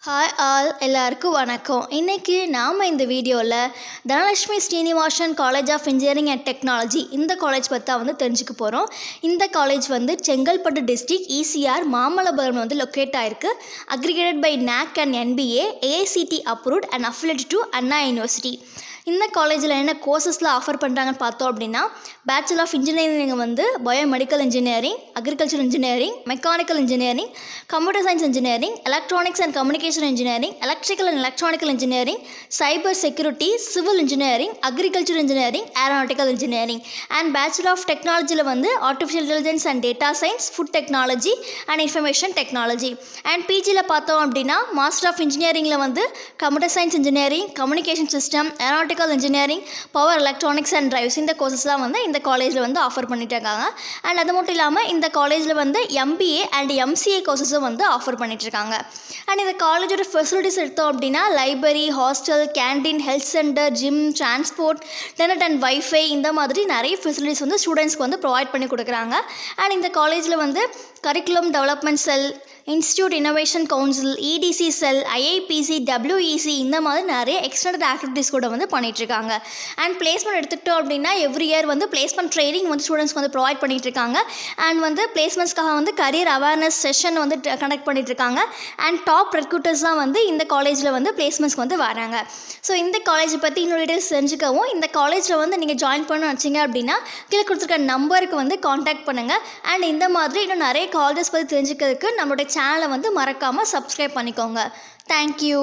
Hi all எல்லாருக்கும் வணக்கம். இன்றைக்கி நாம் இந்த வீடியோவில் Dhanalakshmi Srinivasan college of engineering and technology இந்த காலேஜ் பற்றி தெரிஞ்சுக்க போகிறோம். இந்த college Chengalpattu district ECR Mamallapuram locate ஆகிருக்கு. Accredited by NAC and NBA, AICT approved and affiliated to Anna university. இந்த காலேஜில் என்ன கோர்சஸ்லாம் ஆஃபர் பண்ணுறாங்கன்னு பார்த்தோம் அப்படின்னா, bachelor of engineering biomedical engineering, agriculture engineering, mechanical engineering, computer science engineering, electronics and communication engineering, electrical and electronical engineering, cyber security, civil engineering, agriculture engineering, aeronautical engineering and bachelor of டெக்னாலஜியில் artificial intelligence and data science, food technology and information technology. And பிஜியில் பார்த்தோம் அப்படின்னா master of இன்ஜினியரிங்கில் computer science engineering, communication system, aeronautical engineering, power electronics and drives இந்த கோர்சஸ்லாம் இந்த காலேஜில் offer பண்ணிட்டு இருக்காங்க. அண்ட் அது மட்டும் இல்லாமல் இந்த காலேஜில் MBA அண்ட் MCA கோர்சஸும் ஆஃபர் பண்ணிட்டு இருக்காங்க. அண்ட் இந்த காலேஜோட ஃபெசிலிட்டிஸ் எடுத்தோம் அப்படின்னா library, hostel, canteen, health centre, gym, transport, internet and wifi இந்த மாதிரி நிறைய ஃபெசிலிட்டிஸ் ஸ்டூடெண்ட்ஸ்க்கு ப்ரொவைட் பண்ணி கொடுக்குறாங்க. அண்ட் இந்த காலேஜில் கரிக்குலம் டெவலப்மெண்ட் செல், இன்ஸ்டியூட் இன்னோவேஷன் கவுன்சில், EDC செல், IIPC, WEC இந்த மாதிரி நிறைய எக்ஸ்டர்னல் ஆக்டிவிட்டீஸ் கூட பண்ணிகிட்ருக்காங்க. அண்ட் பிளேஸ்மெண்ட் எடுத்துக்கிட்டோம் அப்படின்னா எவ்ரி இயர் பிளேஸ்மெண்ட் ட்ரைனிங் ஸ்டூடெண்ட்ஸ்க்கு ப்ரொவைட் பண்ணிகிட்ருக்காங்க. அண்ட் பிளேஸ்மெண்ட்ஸ்க்காக கரியர் அவேர்னஸ் செஷன் கண்டக்ட் பண்ணிகிட்ருக்காங்க. அண்ட் டாப் ரெக்ரூட்டர்ஸ்லாம் இந்த காலேஜில் பிளேஸ்மெண்ட்ஸ்க்கு வராங்க. ஸோ இந்த காலேஜை பற்றி இன்னொரு டீட்டெயில்ஸ் தெரிஞ்சுக்கவும், இந்த காலேஜில் நீங்கள் ஜாயின் பண்ண வச்சிங்க அப்படின்னா கீழே கொடுத்துருக்க நம்பருக்கு காண்டாக்ட் பண்ணுங்கள். அண்ட் இந்த மாதிரி இன்னும் நிறைய காலேஜஸ் பற்றி தெரிஞ்சுக்கிறதுக்கு நம்மளுடைய சேனலை மறக்காமல் சப்ஸ்கிரைப் பண்ணிக்கோங்க. தேங்க்யூ.